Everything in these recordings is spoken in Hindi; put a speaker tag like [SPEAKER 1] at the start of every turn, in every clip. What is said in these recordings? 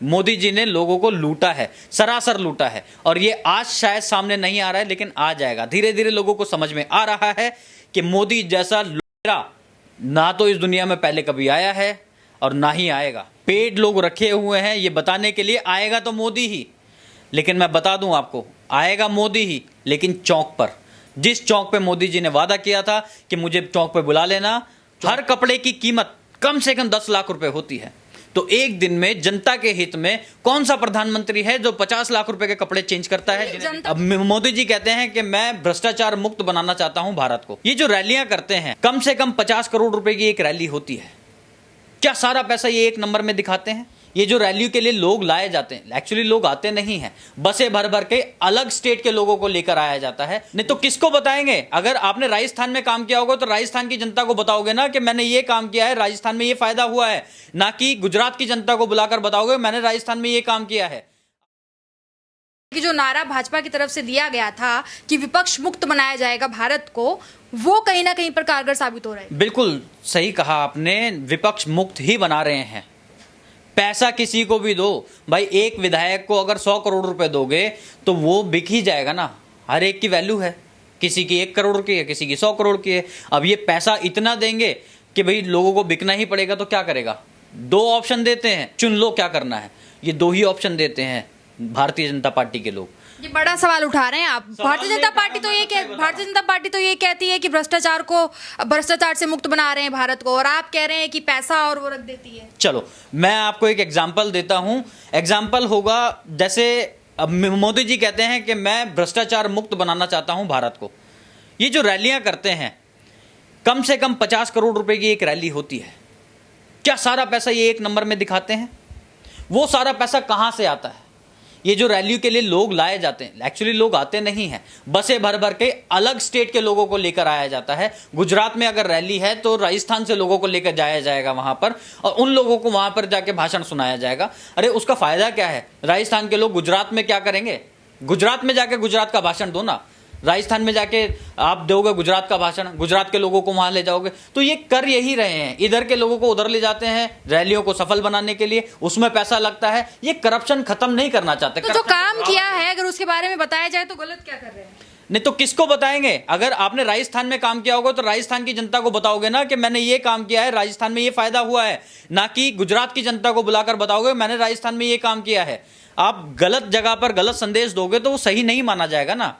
[SPEAKER 1] मोदी जी ने लोगों को लूटा है, सरासर लूटा है। और ये आज शायद सामने नहीं आ रहा है, लेकिन आ जाएगा। धीरे धीरे लोगों को समझ में आ रहा है कि मोदी जैसा लुटेरा ना तो इस दुनिया में पहले कभी आया है और ना ही आएगा। पेड लोग रखे हुए हैं ये बताने के लिए आएगा तो मोदी ही, लेकिन मैं बता दूं आपको, आएगा मोदी ही, लेकिन चौक पर। जिस चौक पे मोदी जी ने वादा किया था कि मुझे चौक पे बुला लेना, हर कपड़े की कीमत कम से कम 10 लाख रुपए होती है। तो एक दिन में जनता के हित में कौन सा प्रधानमंत्री है जो 50 लाख रुपए के कपड़े चेंज करता है? अब मोदी जी कहते हैं कि मैं भ्रष्टाचार मुक्त बनाना चाहता हूं भारत को। ये जो रैलियां करते हैं, कम से कम 50 करोड़ रुपए की एक रैली होती है। क्या सारा पैसा ये एक नंबर में दिखाते हैं? ये जो रैली के लिए लोग लाए जाते हैं, एक्चुअली लोग आते नहीं हैं, बसें भर भर के अलग स्टेट के लोगों को लेकर आया जाता है। नहीं तो किसको बताएंगे? अगर आपने राजस्थान में काम किया होगा तो राजस्थान की जनता को बताओगे ना कि मैंने ये काम किया है, राजस्थान में ये फायदा हुआ है, ना कि गुजरात की जनता को बुलाकर बताओगे मैंने राजस्थान में ये काम किया है।
[SPEAKER 2] कि जो नारा भाजपा की तरफ से दिया गया था कि विपक्ष मुक्त बनाया जाएगा भारत को, वो कहीं ना कहीं पर कारगर साबित हो रहा है।
[SPEAKER 1] बिल्कुल सही कहा आपने, विपक्ष मुक्त ही बना रहे हैं। पैसा किसी को भी दो भाई, एक विधायक को अगर 100 करोड़ रुपए दोगे तो वो बिक ही जाएगा ना। हर एक की वैल्यू है, किसी की 1 करोड़ की है, किसी की 100 करोड़ की है। अब ये पैसा इतना देंगे कि भाई लोगों को बिकना ही पड़ेगा, तो क्या करेगा? 2 ऑप्शन देते हैं, चुन लो क्या करना है। ये 2 ही ऑप्शन देते हैं भारतीय जनता पार्टी के लोग।
[SPEAKER 2] ये बड़ा सवाल उठा रहे हैं आप। भारतीय जनता पार्टी तो ये कहती है कि भ्रष्टाचार से मुक्त बना रहे हैं भारत को, और आप कह रहे हैं कि पैसा और वो रख देती है।
[SPEAKER 1] चलो मैं आपको एक एग्जांपल देता हूं। एग्जांपल होगा जैसे अब मोदी जी कहते हैं कि मैं भ्रष्टाचार मुक्त बनाना चाहता हूं भारत को। ये जो रैलियां करते हैं, कम से कम 50 करोड़ रुपए की एक रैली होती है। क्या सारा पैसा ये एक नंबर में दिखाते हैं? वो सारा पैसा कहां से आता है? ये जो रैली के लिए लोग लाए जाते हैं, एक्चुअली लोग आते नहीं हैं, बसें भर भर के अलग स्टेट के लोगों को लेकर आया जाता है। गुजरात में अगर रैली है तो राजस्थान से लोगों को लेकर जाया जाएगा वहां पर, और उन लोगों को वहां पर जाके भाषण सुनाया जाएगा। अरे उसका फायदा क्या है? राजस्थान के लोग गुजरात में क्या करेंगे? गुजरात में जाके गुजरात का भाषण दो ना। राजस्थान में जाके आप दोगे गुजरात का भाषण, गुजरात के लोगों को वहां ले जाओगे। तो ये कर यही रहे हैं, इधर के लोगों को उधर ले जाते हैं रैलियों को सफल बनाने के लिए, उसमें पैसा लगता है। ये करप्शन खत्म नहीं करना चाहते।
[SPEAKER 2] तो जो काम किया है अगर उसके बारे में बताया जाए तो गलत क्या कर रहे हैं?
[SPEAKER 1] नहीं तो किसको बताएंगे? अगर आपने राजस्थान में काम किया होगा तो राजस्थान की जनता को बताओगे ना कि मैंने ये काम किया है, राजस्थान में ये फायदा हुआ है, ना कि गुजरात की जनता को बुलाकर बताओगे मैंने राजस्थान में ये काम किया है। आप गलत जगह पर गलत संदेश दोगे तो वो सही नहीं माना जाएगा ना।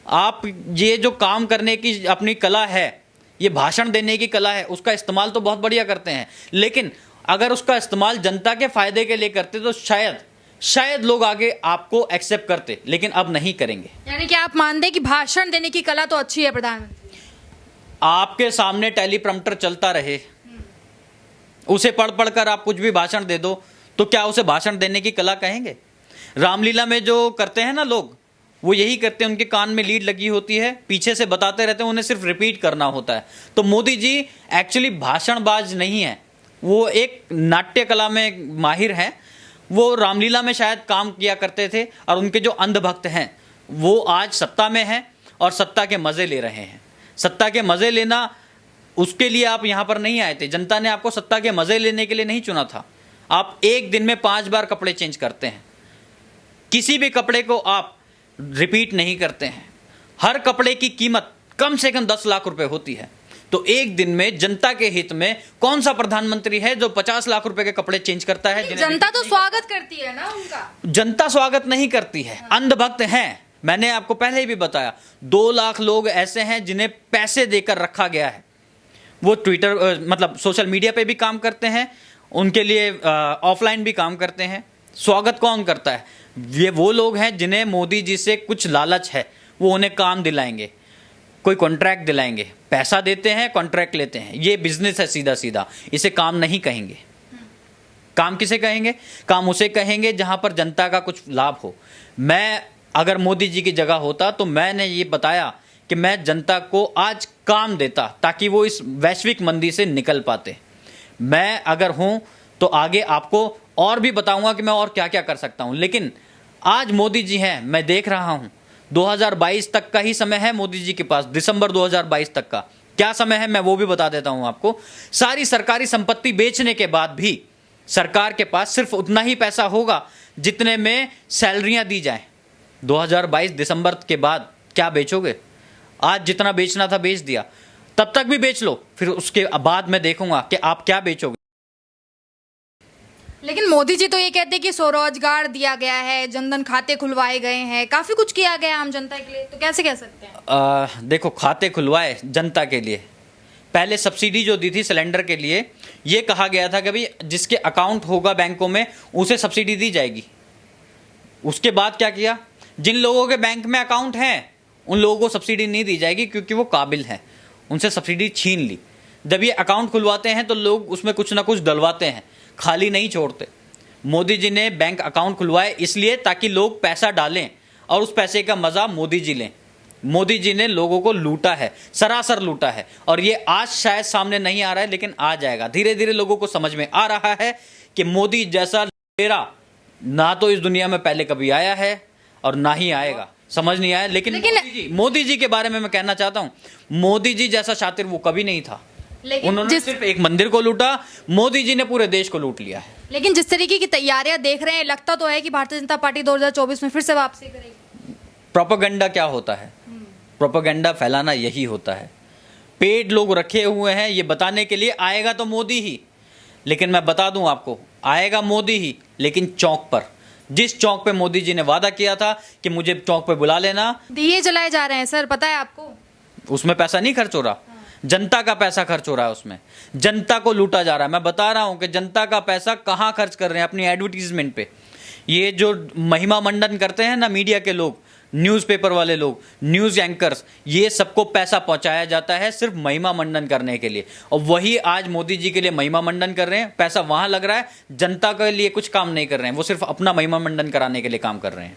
[SPEAKER 1] आप ये जो काम करने की अपनी कला है, ये भाषण देने की कला है, उसका इस्तेमाल तो बहुत बढ़िया करते हैं, लेकिन अगर उसका इस्तेमाल जनता के फायदे के लिए करते तो शायद लोग आगे आपको एक्सेप्ट करते, लेकिन अब नहीं करेंगे।
[SPEAKER 2] यानी कि आप मानते हैं कि भाषण देने की कला तो अच्छी है प्रधानमंत्री?
[SPEAKER 1] आपके सामने टेलीप्रॉम्प्टर चलता रहे, उसे पढ़ पढ़ कर आप कुछ भी भाषण दे दो तो क्या उसे भाषण देने की कला कहेंगे? रामलीला में जो करते हैं ना लोग, वो यही करते हैं, उनके कान में लीड लगी होती है, पीछे से बताते रहते हैं, उन्हें सिर्फ रिपीट करना होता है। तो मोदी जी एक्चुअली भाषणबाज नहीं है, वो एक नाट्य कला में माहिर हैं। वो रामलीला में शायद काम किया करते थे, और उनके जो अंधभक्त हैं वो आज सत्ता में हैं और सत्ता के मजे ले रहे हैं। सत्ता के मजे लेना, उसके लिए आप यहाँ पर नहीं आए थे। जनता ने आपको सत्ता के मजे लेने के लिए नहीं चुना था। आप एक दिन में 5 बार कपड़े चेंज करते हैं, किसी भी कपड़े को आप रिपीट नहीं करते हैं। हर कपड़े की कीमत कम से कम 10 लाख रुपए होती है। तो एक दिन में जनता के हित में कौन सा प्रधानमंत्री है जो 50 लाख रुपए के कपड़े चेंज करता है?
[SPEAKER 2] जनता तो स्वागत करती है ना उनका।
[SPEAKER 1] जनता स्वागत नहीं करती है, अंधभक्त हैं। मैंने आपको पहले ही भी बताया, 2 लाख लोग ऐसे हैं जिन्हें पैसे देकर रखा गया है। वो ट्विटर मतलब सोशल मीडिया पे भी काम करते हैं, उनके लिए ऑफलाइन भी काम करते हैं। स्वागत कौन करता है? ये वो लोग हैं जिन्हें मोदी जी से कुछ लालच है, वो उन्हें काम दिलाएंगे, कोई कॉन्ट्रैक्ट दिलाएंगे, पैसा देते हैं, कॉन्ट्रैक्ट लेते हैं। ये बिजनेस है सीधा सीधा, इसे काम नहीं कहेंगे। काम किसे कहेंगे? काम उसे कहेंगे जहां पर जनता का कुछ लाभ हो। मैं अगर मोदी जी की जगह होता तो मैंने ये बताया कि मैं जनता को आज काम देता ताकि वो इस वैश्विक मंदी से निकल पाते। मैं अगर हूं तो आगे आपको और भी बताऊंगा कि मैं और क्या क्या कर सकता हूं, लेकिन आज मोदी जी हैं, मैं देख रहा हूं 2022 तक का ही समय है मोदी जी के पास। दिसंबर 2022 तक का क्या समय है मैं वो भी बता देता हूं आपको। सारी सरकारी संपत्ति बेचने के बाद भी सरकार के पास सिर्फ उतना ही पैसा होगा जितने में सैलरियां दी जाएं। 2022 दिसंबर के बाद क्या बेचोगे? आज जितना बेचना था बेच दिया, तब तक भी बेच लो, फिर उसके बाद मैं देखूंगा कि आप क्या बेचोगे।
[SPEAKER 2] लेकिन मोदी जी तो ये कहते हैं कि स्वरोजगार दिया गया है, जनधन खाते खुलवाए गए हैं, काफी कुछ किया गया है आम जनता के लिए, तो कैसे कह सकते हैं?
[SPEAKER 1] देखो, खाते खुलवाए जनता के लिए, पहले सब्सिडी जो दी थी सिलेंडर के लिए, ये कहा गया था कि भाई जिसके अकाउंट होगा बैंकों में उसे सब्सिडी दी जाएगी। उसके बाद क्या किया? जिन लोगों के बैंक में अकाउंट हैं उन लोगों को सब्सिडी नहीं दी जाएगी क्योंकि वो काबिल हैं, उनसे सब्सिडी छीन ली। जब ये अकाउंट खुलवाते हैं तो लोग उसमें कुछ ना कुछ डलवाते हैं, खाली नहीं छोड़ते। मोदी जी ने बैंक अकाउंट खुलवाए इसलिए ताकि लोग पैसा डालें और उस पैसे का मजा मोदी जी लें। मोदी जी ने लोगों को लूटा है, सरासर लूटा है, और ये आज शायद सामने नहीं आ रहा है लेकिन आ जाएगा। धीरे धीरे लोगों को समझ में आ रहा है कि मोदी जैसा लुटेरा ना तो इस दुनिया में पहले कभी आया है और ना ही आएगा। समझ नहीं आया, लेकिन मोदी जी के बारे में मैं कहना चाहता हूं, मोदी जी जैसा शातिर वो कभी नहीं था। उन्होंने सिर्फ एक मंदिर को लूटा, मोदी जी ने पूरे देश को लूट लिया है।
[SPEAKER 2] लेकिन जिस तरीके की तैयारियां देख रहे हैं, लगता तो है कि भारतीय जनता पार्टी 2024 में फिर से वापसी करेगी।
[SPEAKER 1] प्रोपेगेंडा क्या होता है? प्रोपेगेंडा फैलाना यही होता है। पेड लोग रखे हुए हैं ये बताने के लिए आएगा तो मोदी ही, लेकिन मैं बता दूं आपको, आएगा मोदी ही लेकिन चौक पर। जिस चौक पे मोदी जी ने वादा किया था कि मुझे चौक पे बुला लेना,
[SPEAKER 2] दिए जलाए जा रहे हैं सर, पता है आपको?
[SPEAKER 1] उसमें पैसा नहीं खर्च हो रहा, जनता का पैसा खर्च हो रहा है, उसमें जनता को लूटा जा रहा है। मैं बता रहा हूं कि जनता का पैसा कहां खर्च कर रहे हैं? अपनी एडवर्टीजमेंट पे। ये जो महिमा मंडन करते हैं ना मीडिया के लोग, न्यूज़पेपर वाले लोग, न्यूज़ एंकर्स, ये सबको पैसा पहुंचाया जाता है सिर्फ महिमा मंडन करने के लिए, और वही आज मोदी जी के लिए महिमा मंडन कर रहे हैं। पैसा वहां लग रहा है, जनता के लिए कुछ काम नहीं कर रहे हैं, वो सिर्फ अपना महिमा मंडन कराने के लिए काम कर रहे हैं।